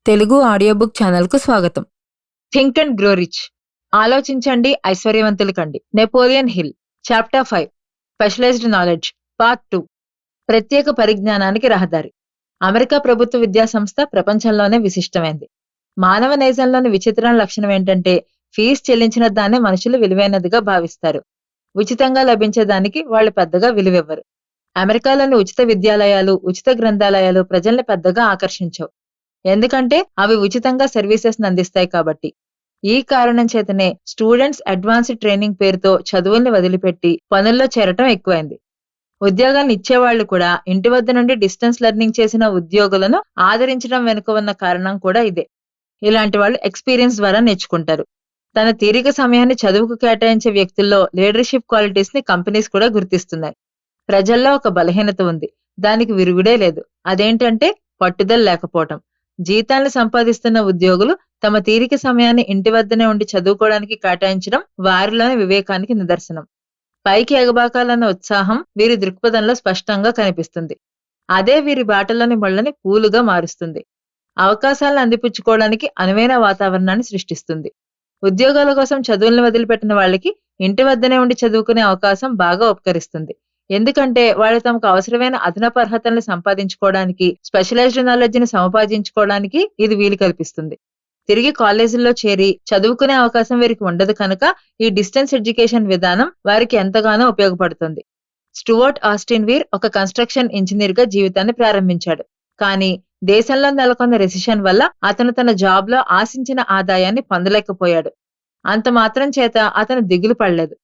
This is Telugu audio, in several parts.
తెలుగు ఆడియో బుక్ ఛానల్‌కు స్వాగతం. Think and grow rich. ఆలోచించండి, ఐశ్వర్యవంతులు కండి. Napoleon Hill. Chapter 5 specialised knowledge part 2 ప్రత్యేక పరిజ్ఞానానికి రహదారి. అమెరికా ప్రభుత్వ విద్యా సంస్థ ప్రపంచంలోనే విశిష్టమైంది. మానవ నైజంలోని విచిత్రమైన లక్షణం ఏంటంటే ఫీజు చెల్లించిన దాన్ని మనుషులు విలువైనదిగా భావిస్తారు. ఉచితంగా లభించే దానికి వాళ్ళు పెద్దగా విలువివ్వరు. అమెరికాలోని ఉచిత విద్యాలయాలు, ఉచిత గ్రంథాలయాలు ప్రజల్ని పెద్దగా ఆకర్షించవు. ఎందుకంటే అవి ఉచితంగా సర్వీసెస్ అందిస్తాయి కాబట్టి. ఈ కారణం చేతనే స్టూడెంట్స్ అడ్వాన్స్డ్ ట్రైనింగ్ పేరుతో చదువుల్ని వదిలిపెట్టి పనుల్లో చేరటం ఎక్కువైంది. ఉద్యోగాలను ఇచ్చేవాళ్లు కూడా ఇంటి వద్ద నుండి డిస్టెన్స్ లెర్నింగ్ చేసిన ఉద్యోగులను ఆదరించడం వెనుక ఉన్న కారణం కూడా ఇదే. ఇలాంటి వాళ్ళు ఎక్స్పీరియన్స్ ద్వారా నేర్చుకుంటారు. తన తీరిక సమయాన్ని చదువుకు కేటాయించే వ్యక్తుల్లో లీడర్షిప్ క్వాలిటీస్ ని కంపెనీస్ కూడా గుర్తిస్తున్నాయి. ప్రజల్లో ఒక బలహీనత ఉంది, దానికి విరుగుడే లేదు. అదేంటంటే పట్టుదల లేకపోవటం. జీతాలను సంపాదిస్తున్న ఉద్యోగులు తమ తీరిక సమయాన్ని ఇంటి వద్దనే ఉండి చదువుకోవడానికి కేటాయించడం వారిలోని వివేకానికి నిదర్శనం. పైకి ఎగబాకాలన్న ఉత్సాహం వీరి దృక్పథంలో స్పష్టంగా కనిపిస్తుంది. అదే వీరి బాటలోని ముళ్ళని పూలుగా మారుస్తుంది. అవకాశాలను అందిపుచ్చుకోవడానికి అనువైన వాతావరణాన్ని సృష్టిస్తుంది. ఉద్యోగాల కోసం చదువులను వదిలిపెట్టిన వాళ్ళకి ఇంటి వద్దనే ఉండి చదువుకునే అవకాశం బాగా ఉపకరిస్తుంది. ఎందుకంటే వాళ్ళు తమకు అవసరమైన అదనపు అర్హతలను సంపాదించుకోవడానికి, స్పెషలైజ్డ్ నాలెడ్జ్ ని సముపార్జించుకోవడానికి ఇది వీలు కల్పిస్తుంది. తిరిగి కాలేజీల్లో చేరి చదువుకునే అవకాశం వీరికి ఉండదు కనుక ఈ డిస్టెన్స్ ఎడ్యుకేషన్ విధానం వారికి ఎంతగానో ఉపయోగపడుతుంది. స్టూవర్ట్ ఆస్టిన్ వీర్ ఒక కన్స్ట్రక్షన్ ఇంజనీర్ గా జీవితాన్ని ప్రారంభించాడు. కానీ దేశంలో నెలకొన్న రెసిషన్ వల్ల అతను తన జాబ్ లో ఆశించిన ఆదాయాన్ని పొందలేకపోయాడు. అంత మాత్రం చేత అతను దిగులు పడలేదు.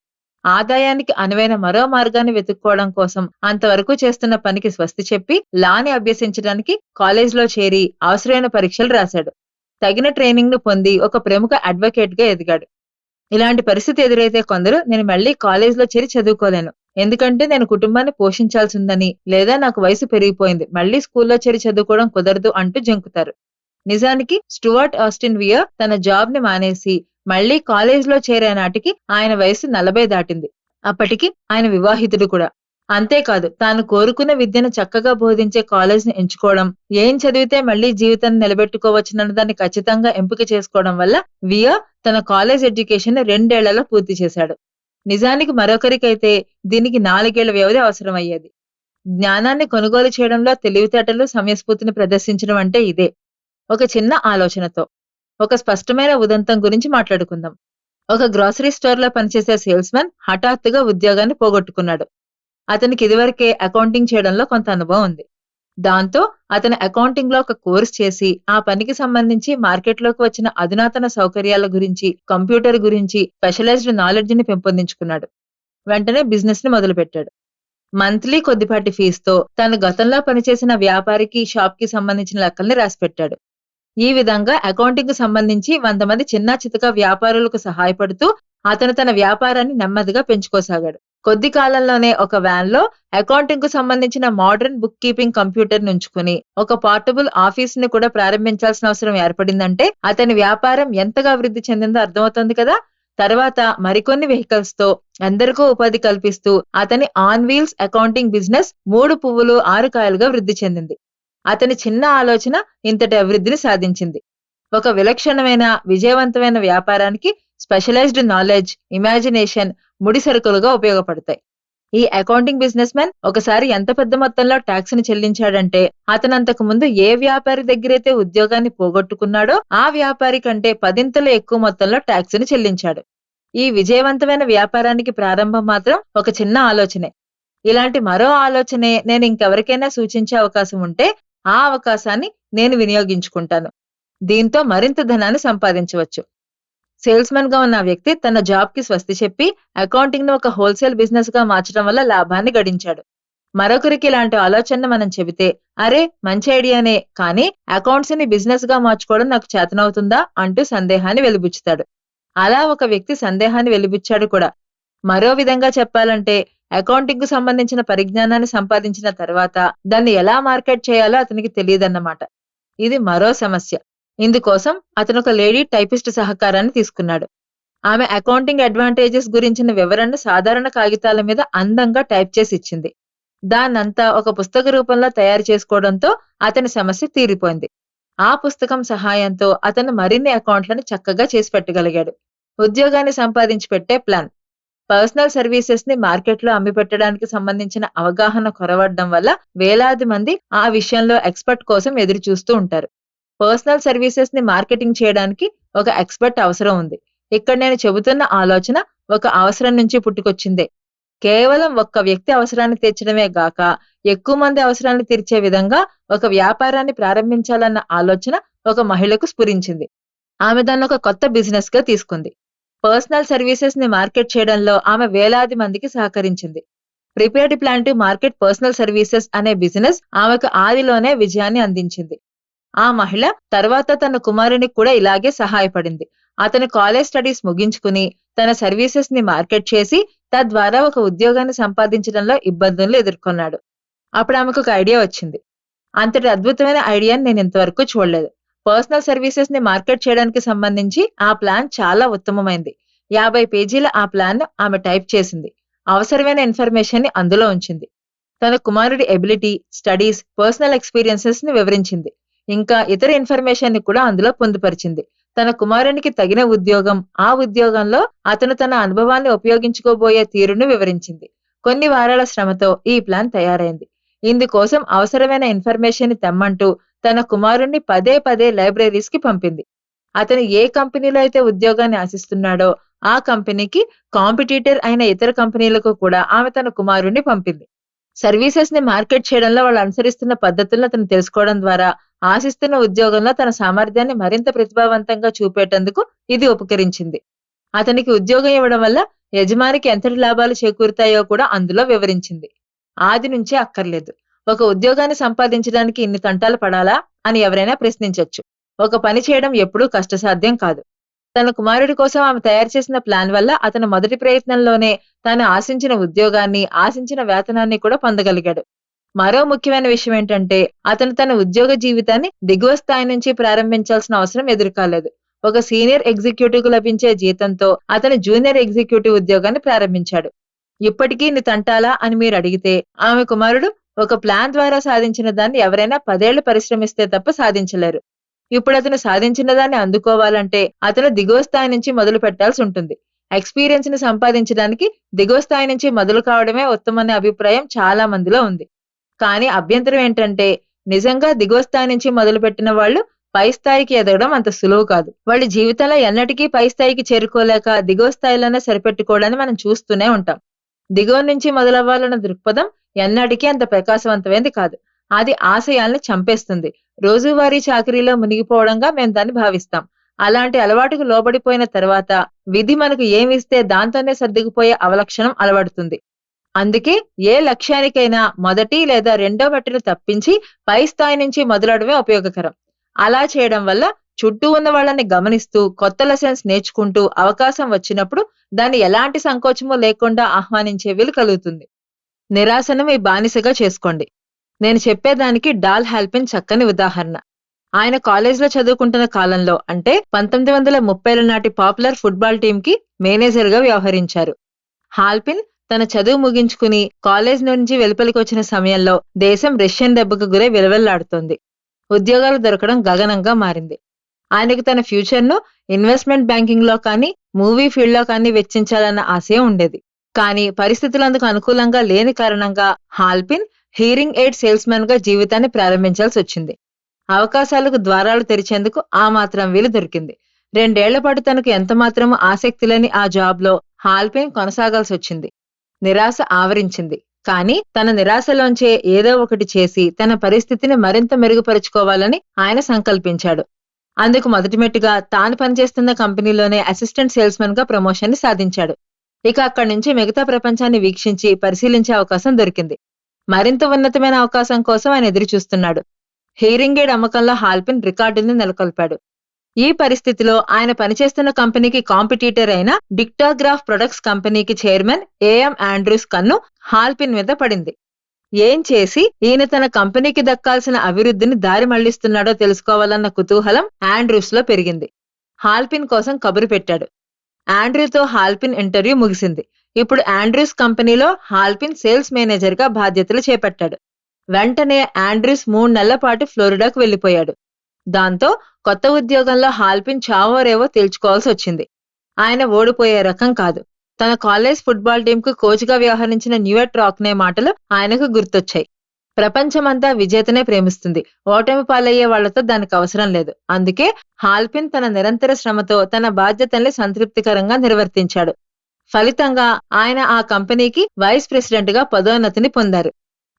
ఆదాయానికి అనువైన మరో మార్గాన్ని వెతుక్కోవడం కోసం అంతవరకు చేస్తున్న పనికి స్వస్తి చెప్పి లాని అభ్యసించడానికి కాలేజ్లో చేరి అవసరమైన పరీక్షలు రాశాడు. తగిన ట్రైనింగ్ ను పొంది ఒక ప్రముఖ అడ్వకేట్ గా ఎదిగాడు. ఇలాంటి పరిస్థితి ఎదురైతే కొందరు నేను మళ్లీ కాలేజ్లో చేరి చదువుకోలేను, ఎందుకంటే నేను కుటుంబాన్ని పోషించాల్సిందని, లేదా నాకు వయసు పెరిగిపోయింది, మళ్లీ స్కూల్లో చేరి చదువుకోవడం కుదరదు అంటూ జంకుతారు. నిజానికి స్టూవర్ట్ ఆస్టిన్ వీర్ తన జాబ్ ని మానేసి మళ్లీ కాలేజ్లో చేరే నాటికి ఆయన వయసు 40 దాటింది. అప్పటికి ఆయన వివాహితుడు కూడా. అంతేకాదు తాను కోరుకున్న విద్యను చక్కగా బోధించే కాలేజ్ ని ఎంచుకోవడం, ఏం చదివితే మళ్లీ జీవితాన్ని నిలబెట్టుకోవచ్చునన్న దాన్ని ఖచ్చితంగా ఎంపిక చేసుకోవడం వల్ల వీర్ తన కాలేజ్ ఎడ్యుకేషన్ 2 ఏళ్లలో పూర్తి చేశాడు. నిజానికి మరొకరికైతే దీనికి 4 ఏళ్ల వ్యవధి అవసరమయ్యేది. జ్ఞానాన్ని కొనుగోలు చేయడంలో తెలివితేటలు, సమయస్ఫూర్తిని ప్రదర్శించడం అంటే ఇదే. ఒక చిన్న ఆలోచనతో ఒక స్పష్టమైన ఉదంతం గురించి మాట్లాడుకుందాం. ఒక గ్రాసరీ స్టోర్ లో పనిచేసే సేల్స్ మెన్ హఠాత్తుగా ఉద్యోగాన్ని పోగొట్టుకున్నాడు. అతనికి ఇదివరకే అకౌంటింగ్ చేయడంలో కొంత అనుభవం ఉంది. దాంతో అతను అకౌంటింగ్ లో ఒక కోర్స్ చేసి ఆ పనికి సంబంధించి మార్కెట్లోకి వచ్చిన అధునాతన సౌకర్యాల గురించి, కంప్యూటర్ గురించి స్పెషలైజ్డ్ నాలెడ్జ్ ని పెంపొందించుకున్నాడు. వెంటనే బిజినెస్ ని మొదలుపెట్టాడు. మంత్లీ కొద్దిపాటి ఫీజుతో తను గతంలో పనిచేసిన వ్యాపారికి, షాప్ కి సంబంధించిన లెక్కల్ని రాసిపెట్టాడు. ఈ విధంగా అకౌంటింగ్ కు సంబంధించి 100 మంది చిన్న చితక వ్యాపారులకు సహాయపడుతూ అతను తన వ్యాపారాన్ని నెమ్మదిగా పెంచుకోసాగాడు. కొద్ది కాలంలోనే ఒక వ్యాన్ లో అకౌంటింగ్ కు సంబంధించిన మోడర్న్ బుక్ కీపింగ్ కంప్యూటర్ నుంచుకుని ఒక పోర్టబుల్ ఆఫీస్ ని కూడా ప్రారంభించాల్సిన అవసరం ఏర్పడిందంటే అతని వ్యాపారం ఎంతగా అభివృద్ధి చెందిందో అర్థమవుతుంది కదా. తర్వాత మరికొన్ని వెహికల్స్ తో ఎందరికో ఉపాధి కల్పిస్తూ అతని ఆన్ వీల్స్ అకౌంటింగ్ బిజినెస్ 3 పువ్వులు 6 కాయలుగా వృద్ధి చెందింది. అతని చిన్న ఆలోచన ఇంతటి అభివృద్ధిని సాధించింది. ఒక విలక్షణమైన, విజయవంతమైన వ్యాపారానికి స్పెషలైజ్డ్ నాలెడ్జ్, ఇమాజినేషన్ ముడి సరుకులుగా ఉపయోగపడతాయి. ఈ అకౌంటింగ్ బిజినెస్ మ్యాన్ ఒకసారి ఎంత పెద్ద మొత్తంలో ట్యాక్స్ ని చెల్లించాడంటే అతను అంతకు ముందు ఏ వ్యాపారి దగ్గరైతే ఉద్యోగాన్ని పోగొట్టుకున్నాడో ఆ వ్యాపారి కంటే 10 ఎక్కువ మొత్తంలో ట్యాక్స్ ని చెల్లించాడు. ఈ విజయవంతమైన వ్యాపారానికి ప్రారంభం మాత్రం ఒక చిన్న ఆలోచనే. ఇలాంటి మరో ఆలోచనే నేను ఇంకెవరికైనా సూచించే అవకాశం ఉంటే ఆ అవకాశాన్ని నేను వినియోగించుకుంటాను. దీంతో మరింత ధనాన్ని సంపాదించవచ్చు. సేల్స్ మెన్ గా ఉన్న వ్యక్తి తన జాబ్ కి స్వస్తి చెప్పి అకౌంటింగ్ ను ఒక హోల్సేల్ బిజినెస్ గా మార్చడం వల్ల లాభాన్ని గడించాడు. మరొకరికి ఇలాంటి ఆలోచన మనం చెబితే, అరే మంచి ఐడియానే, కానీ అకౌంట్స్ ని బిజినెస్ గా మార్చుకోవడం నాకు చేతనవుతుందా అంటూ సందేహాన్ని వెలిబుచ్చుతాడు. అలా ఒక వ్యక్తి సందేహాన్ని వెలిబుచ్చాడు కూడా. మరో విధంగా చెప్పాలంటే అకౌంటింగ్ కు సంబంధించిన పరిజ్ఞానాన్ని సంపాదించిన తర్వాత దాన్ని ఎలా మార్కెట్ చేయాలో అతనికి తెలియదన్నమాట. ఇది మరో సమస్య. ఇందుకోసం అతను ఒక లేడీ టైపిస్ట్ సహకారాన్ని తీసుకున్నాడు. ఆమె అకౌంటింగ్ అడ్వాంటేజెస్ గురించిన వివరణను సాధారణ కాగితాల మీద అందంగా టైప్ చేసి ఇచ్చింది. దాన్నంతా ఒక పుస్తక రూపంలో తయారు చేసుకోవడంతో అతని సమస్య తీరిపోయింది. ఆ పుస్తకం సహాయంతో అతను మరిన్ని అకౌంట్లను చక్కగా చేసి పెట్టగలిగాడు. ఉద్యోగాన్ని సంపాదించి పెట్టే ప్లాన్. పర్సనల్ సర్వీసెస్ ని మార్కెట్లో అమ్మిపెట్టడానికి సంబంధించిన అవగాహన కొరవడ్డం వల్ల వేలాది మంది ఆ విషయంలో ఎక్స్‌పర్ట్ కోసం ఎదురు చూస్తూ ఉంటారు. పర్సనల్ సర్వీసెస్ ని మార్కెటింగ్ చేయడానికి ఒక ఎక్స్‌పర్ట్ అవసరం ఉంది. ఇక్కడ నేను చెబుతున్న ఆలోచన ఒక అవసరం నుంచి పుట్టుకొచ్చిందే. కేవలం ఒక్క వ్యక్తి అవసరాన్ని తీర్చడమే గాక, ఎక్కువ మంది అవసరాన్ని తీర్చే విధంగా ఒక వ్యాపారాన్ని ప్రారంభించాలన్న ఆలోచన ఒక మహిళకు స్ఫురించింది. ఆమె దాన్నొక కొత్త బిజినెస్‌గా తీసుకుంది. పర్సనల్ సర్వీసెస్‌ని మార్కెట్ చేయడంలో ఆమె వేలాది మందికి సహకరించింది. Prepared plan to market personal services అనే బిజినెస్ ఆమెకు ఆదిలోనే విజయాన్ని అందించింది. ఆ మహిళ తర్వాత తన కుమారునికి కూడా ఇలాగే సహాయపడింది. అతను కాలేజ్ స్టడీస్ ముగించుకుని తన సర్వీసెస్ ని మార్కెట్ చేసి తద్వారా ఒక ఉద్యోగాన్ని సంపాదించడంలో ఇబ్బందులు ఎదుర్కొన్నాడు. అప్పుడు ఆమెకు ఒక ఐడియా వచ్చింది. అంతటి అద్భుతమైన ఐడియాని నేను ఇంతవరకు చూడలేదు. పర్సనల్ సర్వీసెస్ ని మార్కెట్ చేయడానికి సంబంధించి ఆ ప్లాన్ చాలా ఉత్తమమైంది. 50 పేజీల ఆ ప్లాన్ ఆమె టైప్ చేసింది. అవసరమైన ఇన్ఫర్మేషన్ ని అందులో ఉంచింది. తన కుమారుడి ఎబిలిటీ, స్టడీస్, పర్సనల్ ఎక్స్‌పీరియన్సెస్ ని వివరించింది. ఇంకా ఇతర ఇన్ఫర్మేషన్ ని కూడా అందులో పొందుపరిచింది. తన కుమారునికి తగిన ఉద్యోగం, ఆ ఉద్యోగంలో అతను తన అనుభవాన్ని ఉపయోగించుకోబోయే తీరును వివరించింది. కొన్ని వారాల శ్రమతో ఈ ప్లాన్ తయారైంది. ఇందుకోసం అవసరమైన ఇన్ఫర్మేషన్ ని తెమ్మంటూ తన కుమారుణ్ణి పదే పదే లైబ్రరీస్‌కి పంపింది. అతను ఏ కంపెనీలో అయితే ఉద్యోగాన్ని ఆశిస్తున్నాడో ఆ కంపెనీకి కాంపిటీటర్ అయిన ఇతర కంపెనీలకు కూడా ఆమె తన కుమారుణ్ణి పంపింది. సర్వీసెస్ ని మార్కెట్ చేయడంలో వాళ్ళు అనుసరిస్తున్న పద్ధతులను అతను తెలుసుకోవడం ద్వారా ఆశిస్తున్న ఉద్యోగంలో తన సామర్థ్యాన్ని మరింత ప్రతిభావంతంగా చూపేటందుకు ఇది ఉపకరించింది. అతనికి ఉద్యోగం ఇవ్వడం వల్ల యజమానికి ఎంతటి లాభాలు చేకూరుతాయో కూడా అందులో వివరించింది. ఆది నుంచే అక్కర్లేదు. ఒక ఉద్యోగాన్ని సంపాదించడానికి ఇన్ని తంటాలు పడాలా అని ఎవరైనా ప్రశ్నించొచ్చు. ఒక పని చేయడం ఎప్పుడూ కష్టసాధ్యం కాదు. తన కుమారుడి కోసం ఆమె తయారు చేసిన ప్లాన్ వల్ల అతను మొదటి ప్రయత్నంలోనే తాను ఆశించిన ఉద్యోగాన్ని, ఆశించిన వేతనాన్ని కూడా పొందగలిగాడు. మరో ముఖ్యమైన విషయం ఏంటంటే, అతను తన ఉద్యోగ జీవితాన్ని దిగువ స్థాయి నుంచి ప్రారంభించాల్సిన అవసరం ఎదురుకాలేదు. ఒక సీనియర్ ఎగ్జిక్యూటివ్‌కు లభించే జీతంతో అతను జూనియర్ ఎగ్జిక్యూటివ్ ఉద్యోగాన్ని ప్రారంభించాడు. ఇప్పటికీ ఇన్ని తంటాలా అని మీరడిగితే, ఆమె కుమారుడు ఒక ప్లాన్ ద్వారా సాధించిన దాన్ని ఎవరైనా 10 ఏళ్లు పరిశ్రమిస్తే తప్ప సాధించలేరు. ఇప్పుడతను సాధించిన దాన్ని అందుకోవాలంటే అతను దిగువ స్థాయి నుంచి మొదలు పెట్టాల్సి ఉంటుంది. ఎక్స్‌పీరియన్స్ ని సంపాదించడానికి దిగువ స్థాయి నుంచి మొదలు కావడమే ఉత్తమనే అభిప్రాయం చాలా మందిలో ఉంది. కానీ అభ్యంతరం ఏంటంటే, నిజంగా దిగువ స్థాయి నుంచి మొదలుపెట్టిన వాళ్ళు పై స్థాయికి ఎదగడం అంత సులువు కాదు. వాళ్ళ జీవితంలో ఎన్నటికీ పై స్థాయికి చేరుకోలేక దిగువ స్థాయిలోనే సరిపెట్టుకోవడాన్ని మనం చూస్తూనే ఉంటాం. దిగువ నుంచి మొదలవ్వాలన్న దృక్పథం ఎన్నటికీ అంత ప్రకాశవంతమైనది కాదు. అది ఆశయాల్ని చంపేస్తుంది. రోజువారీ చాకరీలో మునిగిపోవడంగా మేం దాన్ని భావిస్తాం. అలాంటి అలవాటుకు లోబడిపోయిన తర్వాత విధి మనకు ఏమిస్తే దాంతోనే సర్దుకుపోయే అవలక్షణం అలవడుతుంది. అందుకే ఏ లక్ష్యానికైనా మొదటి లేదా రెండో మెట్టును తప్పించి పై స్థాయి నుంచి మొదలవడమే ఉపయోగకరం. అలా చేయడం వల్ల చుట్టూ ఉన్న వాళ్ళని గమనిస్తూ కొత్త లెసన్స్ నేర్చుకుంటూ అవకాశం వచ్చినప్పుడు దాన్ని ఎలాంటి సంకోచము లేకుండా ఆహ్వానించే వీలు కలుగుతుంది. నిరాశను మీ బానిసగా చేసుకోండి. నేను చెప్పేదానికి డాల్ హాల్పిన్ చక్కని ఉదాహరణ. ఆయన కాలేజ్‌లో చదువుకుంటున్న కాలంలో అంటే 1930ల నాటి పాపులర్ ఫుట్బాల్ టీంకి మేనేజర్‌గా వ్యవహరించారు. హాల్పిన్ తన చదువు ముగించుకుని కాలేజ్ నుంచి వెలుపలికొచ్చిన సమయంలో దేశం రష్యన్ దెబ్బకు గురై విలవిల్లాడుతోంది. ఉద్యోగాలు దొరకడం గగనంగా మారింది. ఆయనకు తన ఫ్యూచర్‌ను ఇన్వెస్ట్‌మెంట్ బ్యాంకింగ్‌లో కానీ, మూవీ ఫీల్డ్‌లో కానీ వెచ్చించాలన్న ఆశయం ఉండేది. కానీ పరిస్థితులు అందుకు అనుకూలంగా లేని కారణంగా హాల్పిన్ హీరింగ్ ఎయిడ్ సేల్స్‌మన్‌గా జీవితాన్ని ప్రారంభించాల్సొచ్చింది. అవకాశాలకు ద్వారాలు తెరిచేందుకు ఆ మాత్రం వీలు దొరికింది. 2 ఏళ్ల పాటు తనకు ఎంతమాత్రమూ ఆసక్తి లేని ఆ జాబ్‌లో హాల్పిన్ కొనసాగాల్సొచ్చింది. నిరాశ ఆవరించింది. కానీ తన నిరాశలోంచే ఏదో ఒకటి చేసి తన పరిస్థితిని మరింత మెరుగుపరుచుకోవాలని ఆయన సంకల్పించాడు. అందుకు మొదటి మెట్టుగా తాను పనిచేస్తున్న కంపెనీలోనే అసిస్టెంట్ సేల్స్‌మన్‌గా ప్రమోషన్‌ని సాధించాడు. ఇక అక్కడి నుంచి మిగతా ప్రపంచాన్ని వీక్షించి పరిశీలించే అవకాశం దొరికింది. మరింత ఉన్నతమైన అవకాశం కోసం ఆయన ఎదురుచూస్తున్నాడు. హీరింగ్ ఎయిడ్ అమ్మకంలో హాల్పిన్ రికార్డుల్ని నెలకొల్పాడు. ఈ పరిస్థితిలో ఆయన పనిచేస్తున్న కంపెనీకి కాంపిటీటర్ అయిన డిక్టాగ్రాఫ్ ప్రొడక్ట్స్ కంపెనీకి చైర్మన్ ఏఎం ఆండ్రూస్ కన్ను హాల్పిన్ మీద పడింది. ఏం చేసి ఈయన తన కంపెనీకి దక్కాల్సిన అభివృద్ధిని దారి మళ్లిస్తున్నాడో తెలుసుకోవాలన్న కుతూహలం ఆండ్రూస్‌లో పెరిగింది. హాల్పిన్ కోసం కబురు పెట్టాడు. ఆండ్రూతో హాల్పిన్ ఇంటర్వ్యూ ముగిసింది. ఇప్పుడు ఆండ్రూస్ కంపెనీలో హాల్పిన్ సేల్స్ మేనేజర్‌గా బాధ్యతలు చేపట్టాడు. వెంటనే ఆండ్రూస్ 3 నెలల పాటు ఫ్లోరిడాకు వెళ్లిపోయాడు. దాంతో కొత్త ఉద్యోగంలో హాల్పిన్ చావో రేవో తేల్చుకోవాల్సి వచ్చింది. ఆయన ఓడిపోయే రకం కాదు. తన కాలేజ్ ఫుట్బాల్ టీంకు కోచ్గా వ్యవహరించిన న్యూయర్క్ రాక్నే మాటలు ఆయనకు గుర్తొచ్చాయి. ప్రపంచమంతా విజేతనే ప్రేమిస్తుంది, ఓటమి పాలయ్యే వాళ్లతో దానికి అవసరం లేదు. అందుకే హాల్పిన్ తన నిరంతర శ్రమతో తన బాధ్యతల్ని సంతృప్తికరంగా నిర్వర్తించాడు. ఫలితంగా ఆయన ఆ కంపెనీకి వైస్ ప్రెసిడెంట్ గా పదోన్నతిని పొందారు.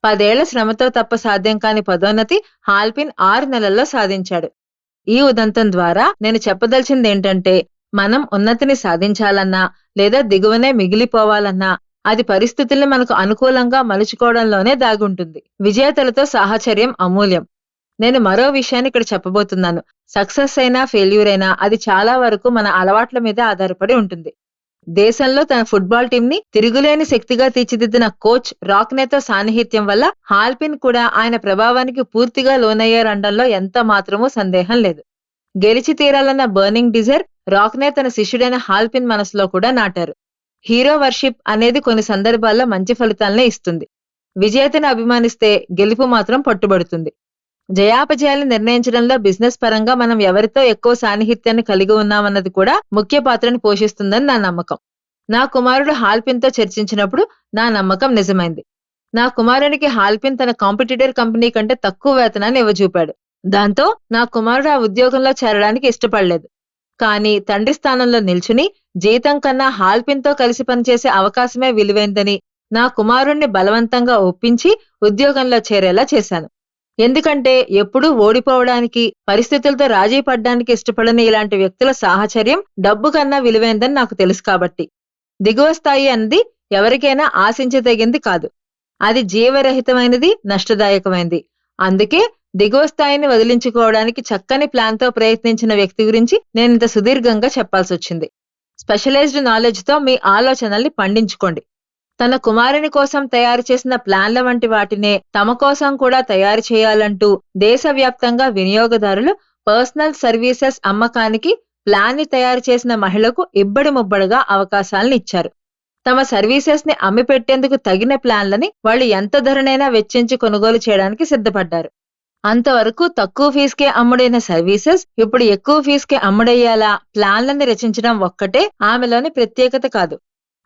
10 ఏళ్ల శ్రమతో తప్ప సాధ్యం కాని పదోన్నతి హాల్పిన్ 6 నెలల్లో సాధించాడు. ఈ ఉదంతం ద్వారా నేను చెప్పదలిచింది ఏంటంటే, మనం ఉన్నతిని సాధించాలన్నా లేదా దిగువనే మిగిలిపోవాలన్నా అది పరిస్థితుల్ని మనకు అనుకూలంగా మలుచుకోవడంలోనే దాగుంటుంది. విజేతలతో సాహచర్యం అమూల్యం. నేను మరో విషయాన్ని ఇక్కడ చెప్పబోతున్నాను. సక్సెస్ అయినా ఫెయిల్యూర్ అయినా అది చాలా వరకు మన అలవాట్ల మీద ఆధారపడి ఉంటుంది. దేశంలో తన ఫుట్బాల్ టీంని తిరుగులేని శక్తిగా తీర్చిదిద్దిన కోచ్ రాక్నేతో సాన్నిహిత్యం వల్ల హాల్పిన్ కూడా ఆయన ప్రభావానికి పూర్తిగా లోనయ్యారనడంలో ఎంత మాత్రమూ సందేహం లేదు. గెలిచి తీరాలన్న బర్నింగ్ డిజైర్ రాక్నే తన శిష్యుడైన హాల్పిన్ మనసులో కూడా నాటారు. హీరో వర్షిప్ అనేది కొన్ని సందర్భాల్లో మంచి ఫలితాలనే ఇస్తుంది. విజేతను అభిమానిస్తే గెలుపు మాత్రం పట్టుబడుతుంది. జయాపజయాలు నిర్ణయించడంలో బిజినెస్ పరంగా మనం ఎవరితో ఎక్కువ సాన్నిహిత్యాన్ని కలిగి ఉన్నామన్నది కూడా ముఖ్య పాత్రను పోషిస్తుందని నా నమ్మకం. నా కుమారుడు హాల్పిన్తో చర్చించినప్పుడు నా నమ్మకం నిజమైంది. నా కుమారునికి హాల్పిన్ తన కాంపిటీటర్ కంపెనీ కంటే తక్కువ వేతనాన్ని ఇవ్వజూపాడు. దాంతో నా కుమారుడు ఆ ఉద్యోగంలో చేరడానికి ఇష్టపడలేదు. కానీ తండ్రి స్థానంలో నిల్చుని జీతం కన్నా హాల్పిన్తో కలిసి పనిచేసే అవకాశమే విలువైందని నా కుమారుణ్ణి బలవంతంగా ఒప్పించి ఉద్యోగంలో చేరేలా చేశాను. ఎందుకంటే ఎప్పుడూ ఓడిపోవడానికి, పరిస్థితులతో రాజీ పడ్డానికి ఇష్టపడని ఇలాంటి వ్యక్తుల సాహచర్యం డబ్బు కన్నా విలువైందని నాకు తెలుసు కాబట్టి. దిగువ స్థాయి అన్నది ఎవరికైనా ఆశించదగింది కాదు. అది జీవరహితమైనది, నష్టదాయకమైనది. అందుకే దిగువ స్థాయిని వదిలించుకోవడానికి చక్కని ప్లాన్తో ప్రయత్నించిన వ్యక్తి గురించి నేనింత సుదీర్ఘంగా చెప్పాల్సొచ్చింది. స్పెషలైజ్డ్ నాలెడ్జ్తో మీ ఆలోచనల్ని పండించుకోండి. తన కుమారుని కోసం తయారు చేసిన ప్లాన్ల వంటి వాటినే తమ కోసం కూడా తయారు చేయాలంటూ దేశవ్యాప్తంగా వినియోగదారులు పర్సనల్ సర్వీసెస్ అమ్మకానికి ప్లాన్ని తయారు చేసిన మహిళకు ఇబ్బడి ముబ్బడిగా అవకాశాలను ఇచ్చారు. తమ సర్వీసెస్ ని అమ్మిపెట్టేందుకు తగిన ప్లాన్లని వాళ్ళు ఎంత ధరనైనా వెచ్చించి కొనుగోలు చేయడానికి సిద్ధపడ్డారు. అంతవరకు తక్కువ ఫీజుకే అమ్ముడైన సర్వీసెస్ ఇప్పుడు ఎక్కువ ఫీజుకే అమ్ముడయ్యేలా ప్లాన్లని రచించడం ఒక్కటే ఆమెలోని ప్రత్యేకత కాదు.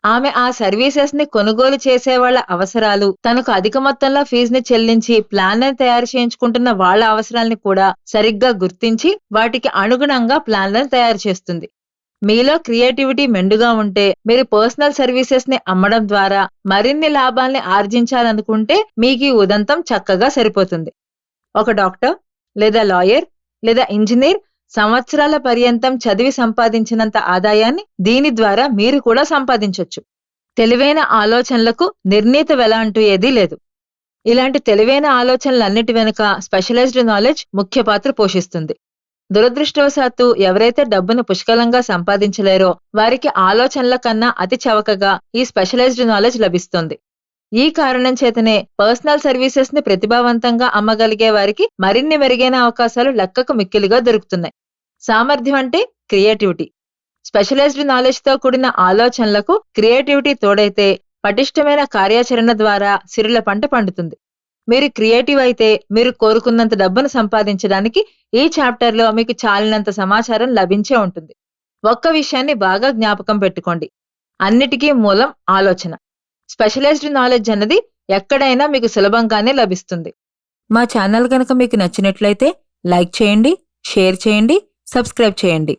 ఆమె ఆ సర్వీసెస్ ని కొనుగోలు చేసేవాళ్ల అవసరాలు, తనకు అధిక మొత్తంలో ఫీజుని చెల్లించి ప్లాన్లను తయారు చేయించుకుంటున్న వాళ్ల అవసరాల్ని కూడా సరిగ్గా గుర్తించి వాటికి అనుగుణంగా ప్లాన్లను తయారు చేస్తుంది. మీలో క్రియేటివిటీ మెండుగా ఉంటే మీరు పర్సనల్ సర్వీసెస్ ని అమ్మడం ద్వారా మరిన్ని లాభాల్ని ఆర్జించాలనుకుంటే మీకు ఈ ఉదంతం చక్కగా సరిపోతుంది. ఒక డాక్టర్ లేదా లాయర్ లేదా ఇంజనీర్ సంవత్సరాల పర్యంతం చదివి సంపాదించినంత ఆదాయాన్ని దీని ద్వారా మీరు కూడా సంపాదించొచ్చు. తెలివైన ఆలోచనలకు నిర్ణీత వెల అంటూ ఏదీ లేదు. ఇలాంటి తెలివైన ఆలోచనలన్నిటి వెనుక స్పెషలైజ్డ్ నాలెడ్జ్ ముఖ్య పాత్ర పోషిస్తుంది. దురదృష్టవశాత్తు ఎవరైతే డబ్బును పుష్కలంగా సంపాదించలేరో వారికి ఆలోచనల కన్నా అతి చవకగా ఈ స్పెషలైజ్డ్ నాలెడ్జ్ లభిస్తుంది. ఈ కారణం చేతనే పర్సనల్ సర్వీసెస్ ని ప్రతిభావంతంగా అమ్మగలిగే వారికి మరిన్ని మెరుగైన అవకాశాలు లెక్కకు మిక్కిలిగా దొరుకుతున్నాయి. సామర్థ్యం అంటే క్రియేటివిటీ. స్పెషలైజ్డ్ నాలెడ్జ్ తో కూడిన ఆలోచనలకు క్రియేటివిటీ తోడైతే పటిష్టమైన కార్యాచరణ ద్వారా సిరుల పంట పండుతుంది. మీరు క్రియేటివ్ అయితే మీరు కోరుకున్నంత డబ్బును సంపాదించడానికి ఈ చాప్టర్లో మీకు చాలినంత సమాచారం లభించే ఉంటుంది. ఒక్క విషయాన్ని బాగా జ్ఞాపకం పెట్టుకోండి, అన్నిటికీ మూలం ఆలోచన. స్పెషలైజ్డ్ నాలెడ్జ్ అన్నది ఎక్కడైనా మీకు సులభంగానే లభిస్తుంది. మా ఛానల్ కనుక మీకు నచ్చినట్లయితే లైక్ చేయండి, షేర్ చేయండి, సబ్స్క్రైబ్ చేయండి.